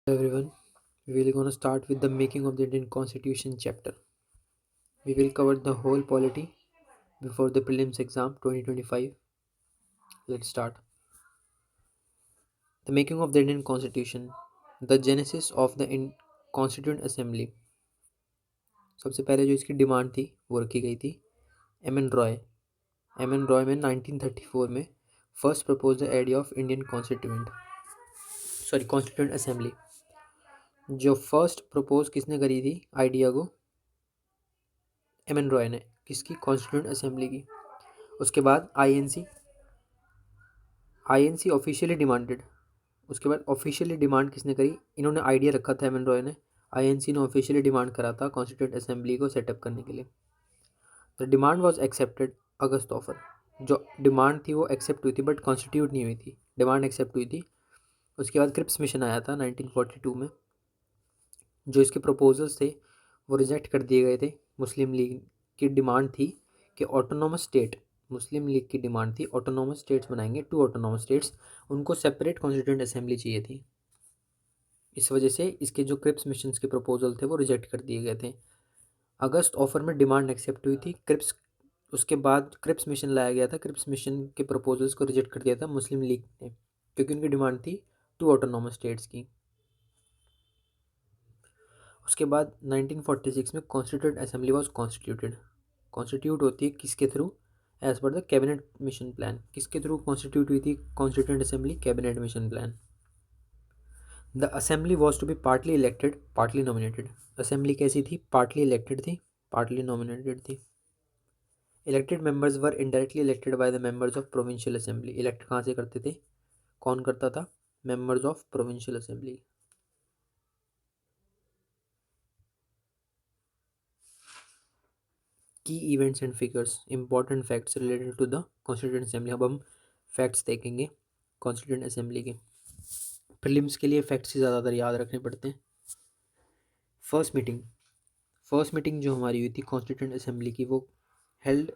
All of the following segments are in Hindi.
Hello everyone, we will gonna start with the making of the Indian Constitution chapter. We will cover the whole polity before the prelims exam 2025. Let's start. The making of the Indian Constitution, the genesis of the Constituent Assembly. सबसे पहले जो इसकी डिमांड थी वो रखी गई थी M N Roy. M N Roy में 1934 में first propose the idea of Indian constituent assembly. जो फर्स्ट प्रपोज किसने करी थी आइडिया को? एम एन रॉय ने। किसकी? कॉन्स्टिट्यूंट असेंबली की। उसके बाद आईएनसी ऑफिशियली डिमांडेड। उसके बाद ऑफिशियली डिमांड किसने करी? इन्होंने आइडिया रखा था एम एन रॉय ने। आईएनसी ने ऑफिशियली डिमांड करा था कॉन्स्टिट्यूंट असेंबली को सेटअप करने के लिए। The demand was accepted August offer. जो डिमांड थी वो एक्सेप्ट हुई थी बट कॉन्स्टिट्यूट नहीं हुई थी। डिमांड एक्सेप्ट हुई थी। उसके बाद क्रिप्स मिशन आया था 1942 में। जो इसके प्रपोजल्स थे वो रिजेक्ट कर दिए गए थे। मुस्लिम लीग की डिमांड थी कि ऑटोनॉमस स्टेट, मुस्लिम लीग की डिमांड थी ऑटोनॉमस स्टेट्स बनाएंगे, 2 ऑटोनॉमस स्टेट्स, उनको सेपरेट कॉन्स्टिट्यूंट असेंबली चाहिए थी। इस वजह से इसके जो क्रिप्स मिशन के प्रपोजल थे वो रिजेक्ट कर दिए गए थे। अगस्त ऑफर में डिमांड एक्सेप्ट हुई थी। क्रिप्स उसके बाद क्रिप्स मिशन लाया गया था। क्रिप्स मिशन के प्रपोजल्स को रिजेक्ट कर दिया था मुस्लिम लीग ने, क्योंकि उनकी डिमांड थी 2 ऑटोनॉमस स्टेट्स की। उसके बाद 1946 में constituent assembly was constituted. Constitute होती है किसके through? As per the cabinet mission plan. किसके थ्रू कॉन्स्टिट्यूट हुई थी constituent assembly? Cabinet mission plan. The assembly was to be partly elected partly nominated. Assembly कैसी थी? पार्टली इलेक्टेड थी, पार्टली नॉमिनेटेड थी। Elected members were indirectly elected by the members of provincial assembly. Elect कहाँ से करते थे? कौन करता था? Members of provincial assembly. की events and figures, important facts related to the constituent assembly. अब हम फैक्ट्स देखेंगे कॉन्स्टिट्यूंट असेंबली के। प्रीलिम्स के लिए फैक्ट्स ही ज़्यादातर याद रखने पड़ते हैं। फर्स्ट मीटिंग जो हमारी हुई थी कॉन्स्टिट्यूंट असेंबली की, वो held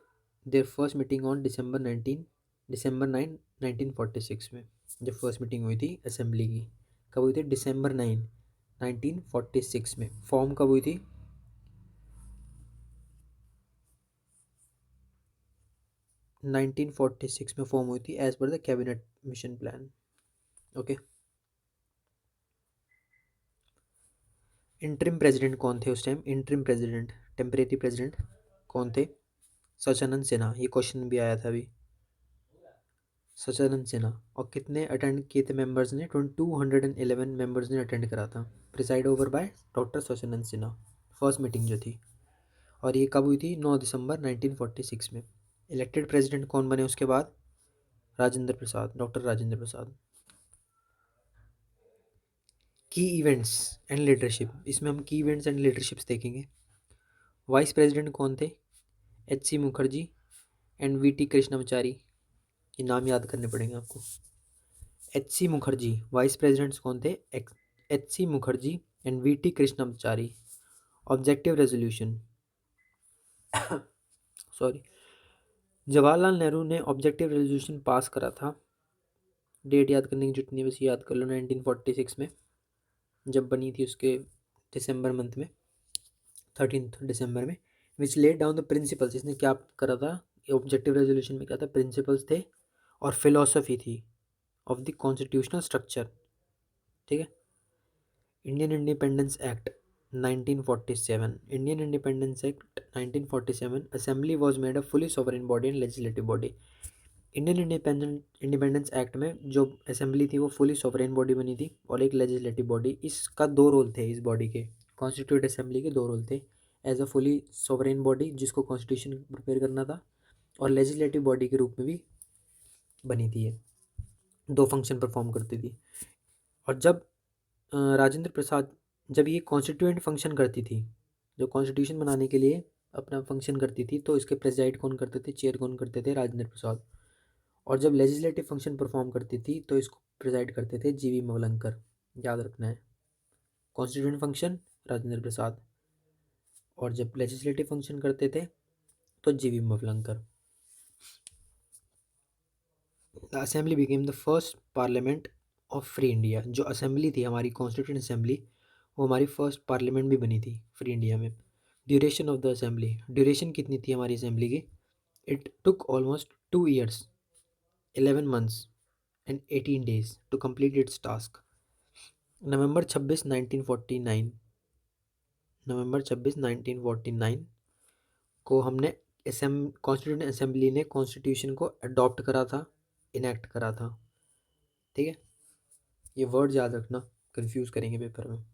there first meeting on December 9 1946 में। जब फर्स्ट मीटिंग हुई थी असेंबली की, कब हुई थी? December 9 1946 में। फॉर्म कब हुई थी? 1946 में फॉर्म हुई थी as per the cabinet mission plan. Okay. Interim president कौन थे उस time? Interim president, temporary president कौन थे? सचानंद सिन्हा। ये क्वेश्चन भी आया था अभी। सचानंद सिन्हा। और कितने अटेंड किए थे मेंबर्स ने? 211 मेंबर्स ने अटेंड करा था। Preside over by doctor Sachanand Sinha. First meeting जो थी, और ये कब हुई थी? 9 दिसंबर 1946 में। इलेक्टेड प्रेसिडेंट कौन बने उसके बाद? Rajendra Prasad, doctor Rajendra Prasad. Key events and leadership, इसमें हम की इवेंट्स एंड लीडरशिप्स देखेंगे। वाइस प्रेसिडेंट कौन थे? H C Mukherjee and V T Krishnamachari. ये नाम याद करने पड़ेंगे आपको। H C Mukherjee. Vice presidents कौन थे? H C Mukherjee and V T Krishnamachari. Objective resolution sorry, Jawaharlal Nehru ने ऑब्जेक्टिव रेजोल्यूशन पास करा था। डेट याद करने की जरूरत नहीं, बस याद कर लो 1946 में जब बनी थी, उसके दिसंबर मंथ में, 13 दिसंबर में। विच लेड डाउन द प्रिंसिपल्स। इसने क्या करा था? ऑब्जेक्टिव रेजोल्यूशन में क्या था? प्रिंसिपल्स थे और फिलोसफी थी ऑफ द कॉन्स्टिट्यूशनल स्ट्रक्चर। ठीक है। Indian independence act 1947। Indian independence act 1947। Assembly was made a fully sovereign body and legislative body. Indian independence act में जो असेंबली थी वो फुली सॉवरेन बॉडी बनी थी और एक लेजिस्लेटिव बॉडी। इसका 2 रोल थे इस बॉडी के। कॉन्स्टिट्यूट असेंबली के 2 रोल थे। As a fully sovereign body जिसको कॉन्स्टिट्यूशन प्रिपेयर करना था, और लेजिस्लेटिव बॉडी के रूप में भी बनी थी ये। 2 फंक्शन परफॉर्म करती थी। और जब राजेंद्र प्रसाद, जब ये कॉन्स्टिट्यूएंट फंक्शन करती थी, जो कॉन्स्टिट्यूशन बनाने के लिए अपना फंक्शन करती थी, तो इसके प्रेजाइड कौन करते थे? चेयर कौन करते थे? राजेंद्र प्रसाद। और जब लेजिस्लेटिव फंक्शन परफॉर्म करती थी तो इसको प्रेजाइड करते थे जीवी मवलंकर। याद रखना है। कॉन्स्टिट्यूंट फंक्शन राजेंद्र प्रसाद, और जब लेजिस्लेटिव फंक्शन करते थे तो G V Mavalankar. The assembly became the first parliament of free India. जो असेंबली थी हमारी कॉन्स्टिट्यूंट असेंबली, वो हमारी फर्स्ट पार्लियामेंट भी बनी थी फ्री इंडिया में। Duration of the assembly, duration कितनी थी हमारी असेंबली की? It took almost 2 years, 11 months and 18 days to complete its task। नवंबर 26, 1949 को हमने कॉन्स्टिट्यूंट असेंबली ने कॉन्स्टिट्यूशन को अडॉप्ट करा था, इनेक्ट करा था। ठीक है, ये वर्ड याद रखना, कंफ्यूज करेंगे पेपर में।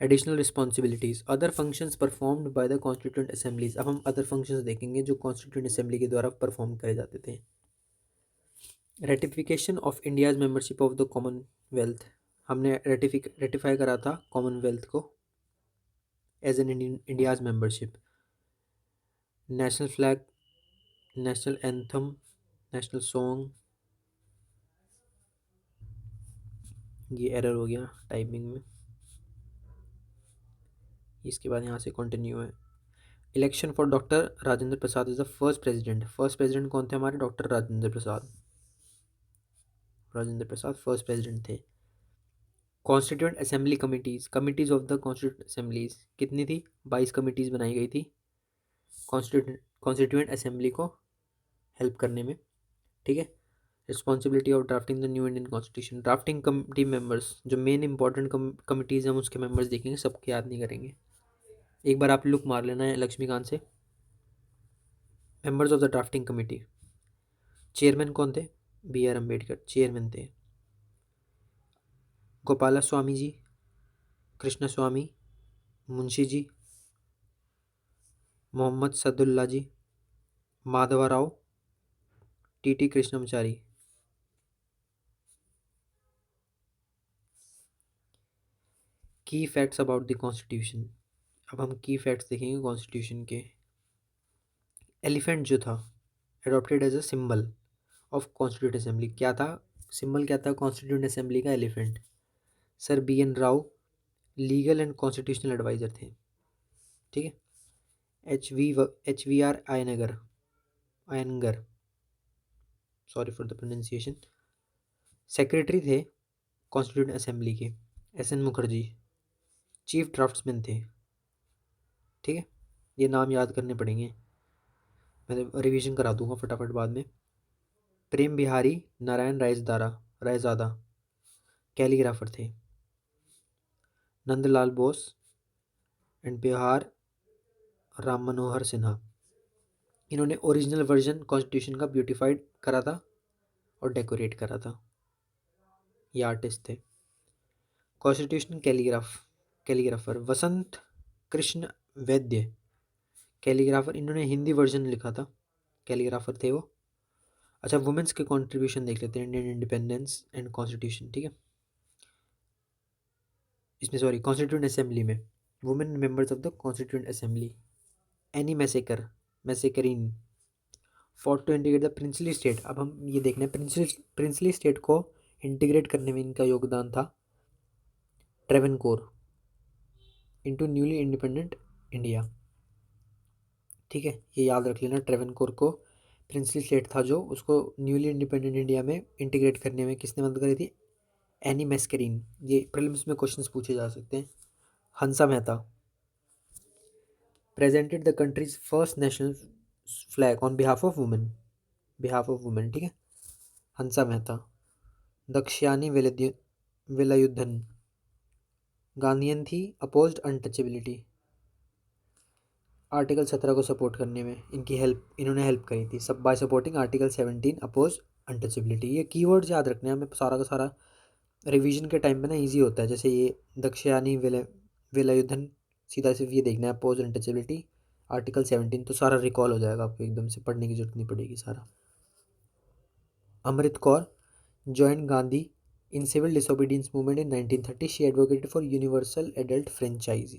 Additional responsibilities, other functions performed by the constituent assemblies. अब हम अदर फंक्शंस देखेंगे जो कॉन्स्टिट्यूंट असेंबली के द्वारा परफॉर्म करे जाते थे। Ratification of India's membership of the commonwealth, हमने रेटिफाई करा था कॉमनवेल्थ को as an India's membership. National flag, national anthem, national song, ये एरर हो गया टाइपिंग में, इसके बाद यहाँ से कंटिन्यू है। Election for doctor Rajendra Prasad is the first president. First president कौन थे हमारे? डॉक्टर राजेंद्र प्रसाद। राजेंद्र प्रसाद फर्स्ट प्रेसिडेंट थे। Constituent assembly committees, committees of the constituent assemblies कितनी थी? 22 कमिटीज़ बनाई गई थी कॉन्स्टिट्यूंट असेंबली को हेल्प करने में। ठीक है, responsibility of drafting the new Indian constitution. Drafting committee members, जो मेन इंपॉर्टेंट कमिटीज़ हम उसके मेंबर्स देखेंगे, सबके याद नहीं करेंगे, एक बार आप लुक मार लेना है लक्ष्मीकांत से। Members of the drafting committee, chairman कौन थे? B.R. अम्बेडकर चेयरमैन थे। गोपाला स्वामी जी, कृष्ण स्वामी, मुंशी जी, मोहम्मद सदुल्ला जी, माधवा राव, T.T. कृष्णमचारी। की फैक्ट्स अबाउट द कॉन्स्टिट्यूशन, अब हम की फैक्ट्स देखेंगे कॉन्स्टिट्यूशन के। एलिफेंट जो था adopted as a symbol of constituent assembly, क्या था सिंबल, क्या था कॉन्स्टिट्यूंट असेंबली का? Elephant. Sir B.N. Rau legal and constitutional adviser थे। ठीक है, H.V.R. Iyengar, sorry for the pronunciation, secretary थे कॉन्स्टिट्यूंट असेंबली के। S.N. मुखर्जी चीफ ड्राफ्ट्समैन थे। ठीक है, ये नाम याद करने पड़ेंगे, मैं रिवीजन करा दूंगा फटाफट बाद में। प्रेम बिहारी नारायण रायजादा कैलीग्राफर थे। नंदलाल बोस एंड बिहार राम मनोहर सिन्हा, इन्होंने ओरिजिनल वर्जन कॉन्स्टिट्यूशन का ब्यूटिफाइड करा था और डेकोरेट करा था, ये आर्टिस्ट थे। कॉन्स्टिट्यूशन कैलीग्राफर वसंत कृष्ण वैद्य कैलीग्राफर, इन्होंने हिंदी वर्जन लिखा था, कैलीग्राफर थे वो। अच्छा, वुमेंस के कंट्रीब्यूशन देख लेते हैं इंडियन इंडिपेंडेंस एंड कॉन्स्टिट्यूशन। ठीक है, इसमें सॉरी कॉन्स्टिट्यूंट असेंबली में women members of the constituent assembly. Annie Mascarene fought to integrate the princely state. अब हम ये देखना है प्रिंसली स्टेट को इंटीग्रेट करने में इनका योगदान था Travancore into newly independent India. ठीक है, ये याद रख लेना, ट्रेवनकोर को प्रिंसली स्टेट था जो, उसको न्यूली इंडिपेंडेंट इंडिया में इंटीग्रेट करने में किसने मदद करी थी? एनी मैस्करीन। ये प्रीलिम्स में क्वेश्चंस पूछे जा सकते हैं। Hansa Mehta presented the country's first national flag on behalf of women. ठीक है, हंसा मेहता। दक्षयानी वेलायुधन गांधीयन थी, अपोज्ड अनटचेबिलिटी। आर्टिकल 17 को सपोर्ट करने में इन्होंने हेल्प करी थी, सब by supporting article 17 oppose untouchability. ये कीवर्ड्स याद रखने हैं हमें, सारा का सारा रिवीजन के टाइम पे ना इजी होता है। जैसे ये दक्षयानी वेलायुधन, सीधा सिर्फ ये देखना है अपोज अनटचेबिलिटी आर्टिकल 17, तो सारा रिकॉल हो जाएगा आपको, एकदम से पढ़ने की जरूरत नहीं पड़ेगी सारा। Amrit Kaur joined Gandhi in civil disobedience movement in 1930. She advocated for universal adult franchise,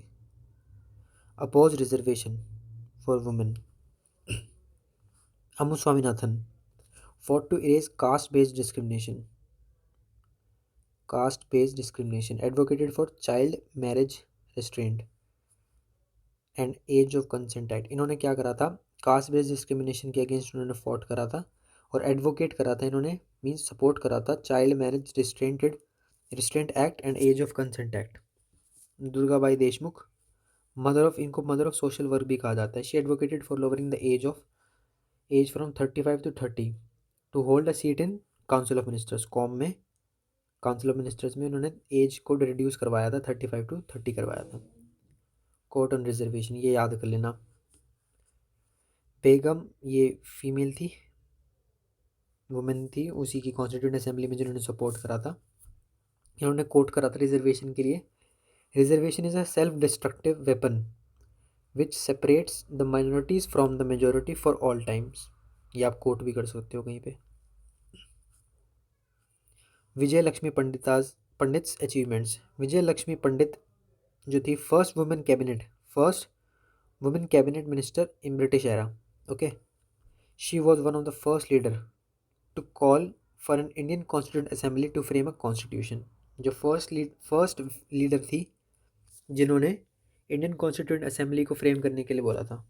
opposed reservation for women. Amu Swaminathan fought to erase caste-based discrimination, advocated for child marriage restraint and age of consent act. इन्होंने क्या करा था? कास्ट बेस्ड डिस्क्रिमिनेशन के अगेंस्ट उन्होंने फॉट करा था और एडवोकेट करा था इन्होंने, मीन्स सपोर्ट करा था child marriage restraint act and age of consent act. Durgabai Deshmukh, mother of social work भी कहा जाता है। She advocated for lowering the age from 35 to 30 to hold a seat in council of ministers. कॉम में काउंसिल ऑफ मिनिस्टर्स में उन्होंने एज को रिड्यूस करवाया था, 35 to 30 करवाया था। कोर्ट ऑन रिजर्वेशन, ये याद कर लेना। बेगम ये फीमेल थी, वुमेन थी, उसी की कॉन्स्टिट्यूंट असेंबली में जिन्होंने सपोर्ट करा था। इन्होंने कोर्ट करा था रिजर्वेशन के लिए। Reservation is a self destructive weapon which separates the minorities from the majority for all times. ये आप कोट भी कर सकते हो कहीं पे। विजय लक्ष्मी पंडित्स अचीवमेंट्स। विजय लक्ष्मी पंडित जो थी first women cabinet minister in British era. Okay, she was one of the first leader to call for an Indian constituent assembly to frame a constitution. जो फर्स्ट लीडर थी जिन्होंने इंडियन कॉन्स्टिट्यूंट असेंबली को फ्रेम करने के लिए बोला था,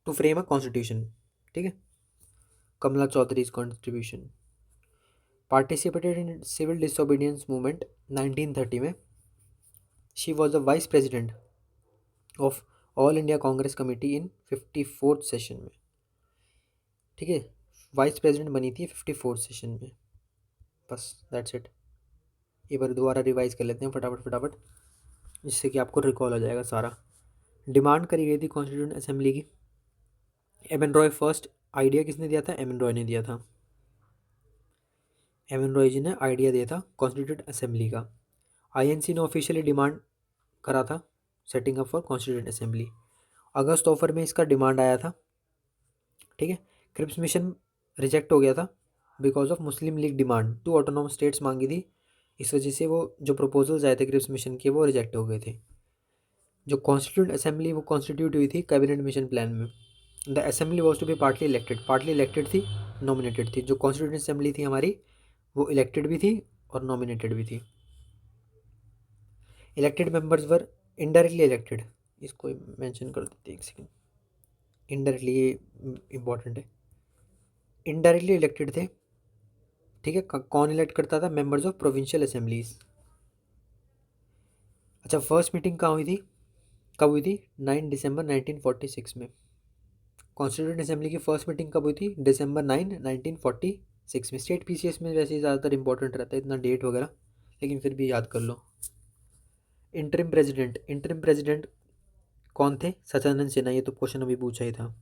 टू फ्रेम अ कॉन्स्टिट्यूशन। ठीक है, Kamla Chaudhary's contribution. Participated in civil disobedience movement 1930 में। She was the vice president of all India Congress committee in 54th session में। ठीक है, वाइस प्रेसिडेंट बनी थी 54th सेशन में। बस दैट्स इट। एक बार दोबारा रिवाइज कर लेते हैं फटाफट, जिससे कि आपको रिकॉल हो जाएगा सारा। डिमांड करी गई थी कॉन्स्टिट्यूंट असेंबली की। M N Roy first idea किसने दिया था? एम एन रॉय ने दिया था। एम एन रॉय जी ने आइडिया दिया था कॉन्स्टिट्यूंट असेंबली का। आईएनसी ने ऑफिशियली डिमांड करा था setting up for constituent assembly. August offer में इसका डिमांड आया था। ठीक है, क्रिप्स मिशन रिजेक्ट हो गया था because of Muslim league demand. 2 autonomous states मांगी थी, इस वजह से वो जो प्रपोजल्स आए थे क्रिप्स मिशन के वो रिजेक्ट हो गए थे। जो कॉन्स्टिट्यूंट असेंबली वो कॉन्स्टिट्यूट हुई थी कैबिनेट मिशन प्लान में। The assembly was to be partly elected थी, नॉमिनेटेड थी। जो कॉन्स्टिट्यूंट असेंबली थी हमारी वो इलेक्टेड भी थी और नॉमिनेटेड भी थी। Elected members were indirectly elected. इसको मेंशन कर देते हैं एक सेकेंड। इनडायरेक्टली ये इम्पॉर्टेंट है। इनडायरेक्टली इलेक्टेड थे। ठीक है, कौन इलेक्ट करता था? Members of provincial assemblies. अच्छा, फर्स्ट मीटिंग कहाँ हुई थी, कब हुई थी? 9 दिसंबर 1946 में। कॉन्स्टिट्यूंट असेंबली की फर्स्ट मीटिंग कब हुई थी? December 9, 1946 में। स्टेट पीसीएस में वैसे ही ज़्यादातर इंपॉर्टेंट रहता है इतना डेट वगैरह, लेकिन फिर भी याद कर लो। इंटरिम प्रेसिडेंट कौन थे? सचानंद सिन्हा। ये तो क्वेश्चन अभी पूछा ही था।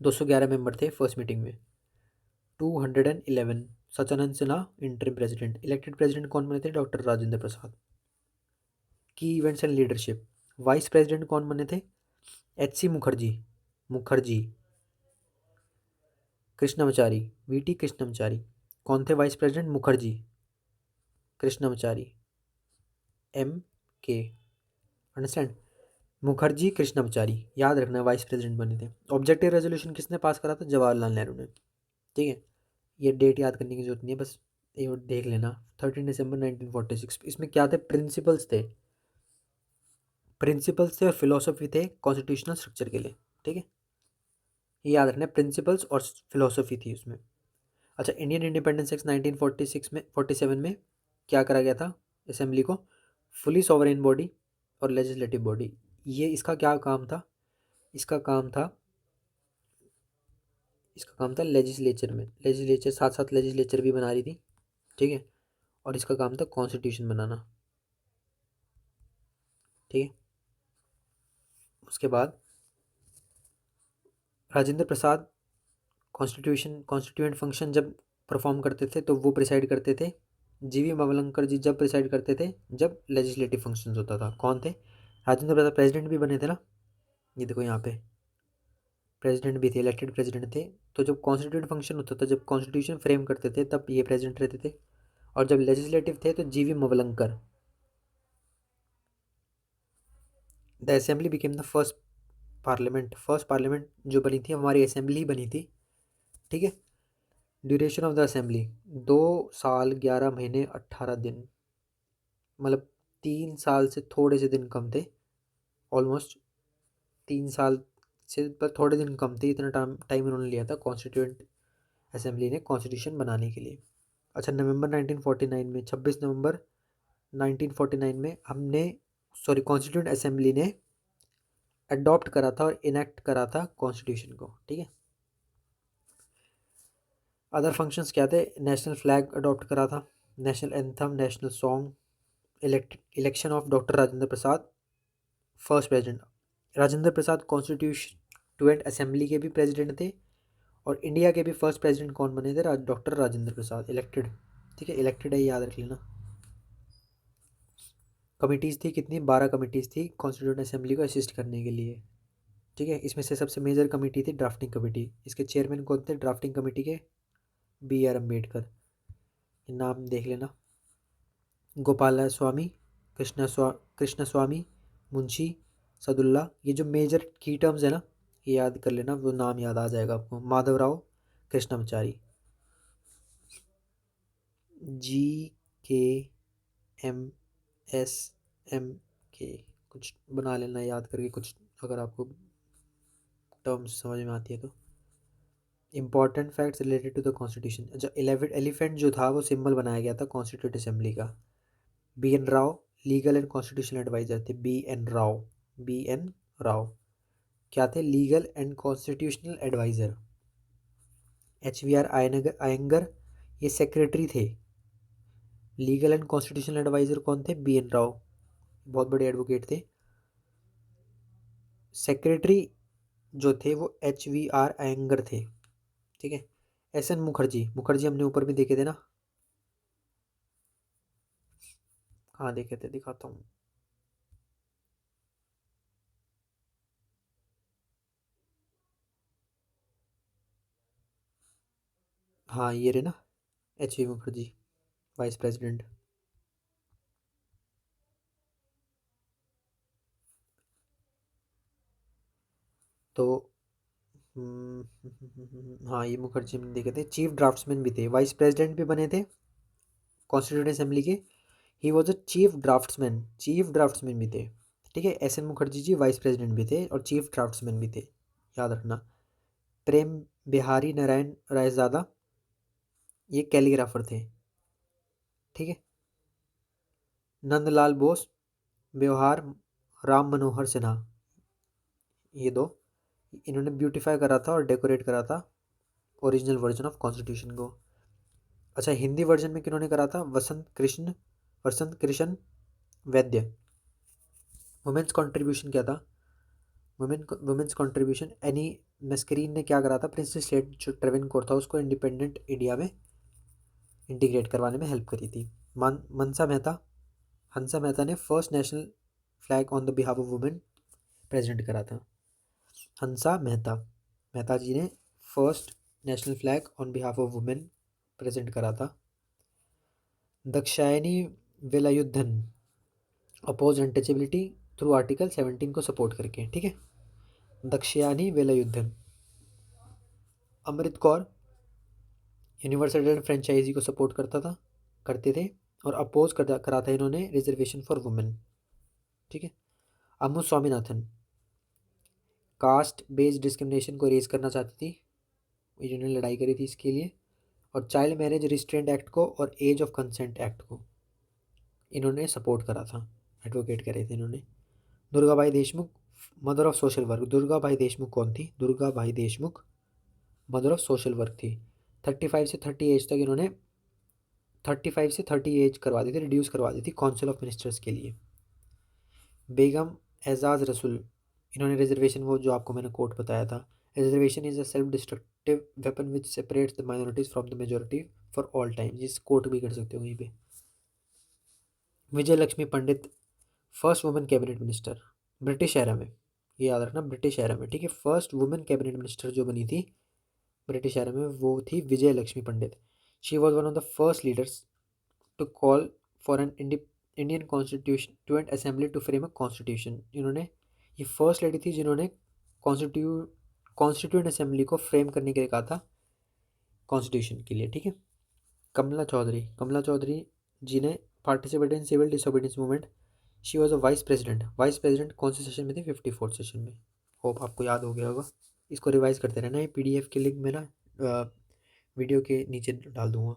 211 मेंबर थे फर्स्ट मीटिंग में, 211। Sachanand Sinha interim president. Elected president कौन बने थे? Doctor Rajendra Prasad. Key events and leadership. Vice president कौन बने थे? HC मुखर्जी। कृष्णमाचारी, VT कृष्णमाचारी। कौन थे vice president? Mukherjee, Krishnamachari, MK। Understand? Mukherjee Krishnamachari याद रखना, वाइस प्रेसिडेंट बने थे। ऑब्जेक्टिव रेजोल्यूशन किसने पास करा था? जवाहरलाल नेहरू ने। ठीक है, ये डेट याद करने की जरूरत नहीं है, बस ये देख लेना। 13 दिसंबर 1946। इसमें क्या थे? प्रिंसिपल्स थे और फिलोसफी थे कॉन्स्टिट्यूशनल स्ट्रक्चर के लिए। ठीक है, ये याद रखना, प्रिंसिपल्स और फिलोसफी थी उसमें। अच्छा, इंडियन इंडिपेंडेंस एक्ट 1946 में 47 में क्या करा गया था असेंबली को? फुली सॉवरेन बॉडी और लेजिस्लेटिव बॉडी। ये इसका क्या काम था? इसका काम था लेजिस्लेचर, साथ साथ लेजिस्लेचर भी बना रही थी। ठीक है, और इसका काम था कॉन्स्टिट्यूशन बनाना। ठीक है, उसके बाद राजेंद्र प्रसाद कॉन्स्टिट्यूएंट फंक्शन जब परफॉर्म करते थे तो वो प्रिसाइड करते थे। GV मवलंकर जी जब प्रिसाइड करते थे जब लेजिस्लेटिव फंक्शंस होता था। कौन थे? राजेंद्र प्रसाद प्रेसिडेंट भी बने थे ना, ये देखो यहाँ पे प्रेसिडेंट भी थे, इलेक्टेड प्रेसिडेंट थे। तो जब कॉन्स्टिट्यूंट फंक्शन होता था, जब कॉन्स्टिट्यूशन फ्रेम करते थे तब ये प्रेसिडेंट रहते थे, और जब लेजिस्लेटिव थे तो GV Mavalankar. The assembly became the first parliament जो बनी थी हमारी असेंबली ही बनी थी। ठीक है, ड्यूरेशन ऑफ द असेंबली 2 साल 11 महीने 18 दिन, मतलब 3 साल से थोड़े से दिन कम थे। ऑलमोस्ट 3 साल से पर थोड़े दिन कम थे, इतना टाइम इन्होंने लिया था कॉन्स्टिट्यूएंट असेंबली ने कॉन्स्टिट्यूशन बनाने के लिए। अच्छा, नवंबर 1949 में, 26 नवंबर 1949 में कॉन्स्टिट्यूंट असेंबली ने अडॉप्ट करा था और इनेक्ट करा था कॉन्स्टिट्यूशन को। ठीक है, अदर फंक्शंस क्या थे? नेशनल फ्लैग अडॉप्ट करा था, national anthem, national song, election of doctor Rajendra Prasad first president. Rajendra Prasad constituent assembly के भी प्रेसिडेंट थे और इंडिया के भी फर्स्ट प्रेसिडेंट कौन बने थे? डॉक्टर राजेंद्र प्रसाद, इलेक्टेड। ठीक है, इलेक्टेड है, याद रख लेना। कमिटीज़ थी कितनी? 12 कमिटीज़ थी कॉन्स्टिट्यूएंट असेंबली को असिस्ट करने के लिए। ठीक है, इसमें से सबसे मेजर कमेटी थी ड्राफ्टिंग कमेटी। इसके चेयरमैन कौन थे ड्राफ्टिंग कमेटी के? BR अम्बेडकर। नाम देख लेना, गोपाला स्वामी, कृष्ण स्वामी, मुंशी सदुल्ला। ये जो मेजर की टर्म्स है ना, ये याद कर लेना, वो नाम याद आ जाएगा आपको। माधवराव कृष्णमाचारी, GKMSM कुछ बना लेना याद करके, कुछ अगर आपको टर्म्स समझ में आती है तो। Important facts related to the constitution. अच्छा, एलिफेंट जो था वो सिंबल बनाया गया था कॉन्स्टिट्यूंट असेंबली का। BN Rau legal and constitutional adviser थे। BN राव क्या थे? Legal and constitutional adviser. HVR Iyengar ये सेक्रेटरी थे। लीगल एंड कॉन्स्टिट्यूशनल एडवाइजर कौन थे? BN राव, बहुत बड़े एडवोकेट थे। सेक्रेटरी जो थे वो HVR अयंगर थे। ठीक है, SN मुखर्जी हमने ऊपर भी देखे थे ना। हाँ देखे थे, दिखाता हूँ। हाँ ये रहे ना, HV मुखर्जी, वाइस प्रेसिडेंट। तो हाँ ये मुखर्जी हमने देखे थे। चीफ ड्राफ्ट्समैन भी थे, वाइस प्रेसिडेंट भी बने थे कॉन्स्टिट्यूंट असेंबली के। He was a chief draughtsman भी थे। ठीक है, SN Mukherjee ji vice president भी थे और चीफ ड्राफ्ट्समैन भी थे, याद रखना। प्रेम बिहारी नारायण रायजादा ये कैलीग्राफर थे। ठीक है, नंदलाल बोस व्यवहार राम मनोहर सिन्हा, ये दो, इन्होंने ब्यूटीफाई करा था और डेकोरेट करा था ओरिजिनल वर्जन ऑफ कॉन्स्टिट्यूशन को। अच्छा, हिंदी वर्जन में किन्होंने करा था? वसंत कृष्ण वैद्य। वुमेन्स कंट्रीब्यूशन क्या था? वुमेन्स कंट्रीब्यूशन, एनी मस्करीन ने क्या करा था? प्रिंसेस स्टेट जो ट्रेवेनकोर था उसको इंडिपेंडेंट इंडिया में इंटीग्रेट करवाने में हेल्प करी थी। हंसा मेहता ने first national flag on the behalf of women present करा था। मेहता जी ने first national flag on behalf of women present करा था। Dakshayani Velayudhan oppose untouchability through article 17 को सपोर्ट करके। ठीक है, Dakshayani Velayudhan. Amrit Kaur universal and franchise को सपोर्ट करते थे और अपोज करा था इन्होंने रिजर्वेशन फॉर वुमेन। ठीक है, Amu Swaminathan caste based discrimination को रेज करना चाहती थी, इन्होंने लड़ाई करी थी इसके लिए। और चाइल्ड मैरिज रिस्ट्रेंट एक्ट को और एज ऑफ कंसेंट एक्ट को इन्होंने सपोर्ट करा था, एडवोकेट करे थे इन्होंने। Durgabai Deshmukh mother of social work. Durgabai Deshmukh कौन थी? Durgabai Deshmukh mother of social work थी। 35 से 30 एज तक इन्होंने 35 से 30 एज करवा दी थी, रिड्यूस करवा दी थी काउंसिल ऑफ मिनिस्टर्स के लिए। बेगम एजाज रसूल, इन्होंने रिजर्वेशन, वो जो आपको मैंने कोट बताया था, reservation is a self destructive weapon which separates the minorities from the majority for all time, जिस कोट भी कर सकते हो वहीं पे। विजय Lakshmi Pandit first women cabinet minister British era में, ये याद रखना, ब्रिटिश एरा में। ठीक है, फर्स्ट वुमेन कैबिनेट मिनिस्टर जो बनी थी ब्रिटिश एरा में वो थी Vijaya Lakshmi Pandit. She was one of the first leaders to call for an Indian constituent assembly to frame a constitution. इन्होंने, ये फर्स्ट लेडी थी जिन्होंने कॉन्स्टिट्यूएंट असेंबली को फ्रेम करने के लिए कहा था कॉन्स्टिट्यूशन के लिए। ठीक है, कमला चौधरी जी ने participated in civil disobedience movement. She was a vice president कौन से सेशन में थी? 54th सेशन में। होप आपको याद हो गया होगा, इसको रिवाइज करते रहना। ये PDF के लिंक में ना वीडियो के नीचे डाल दूँगा।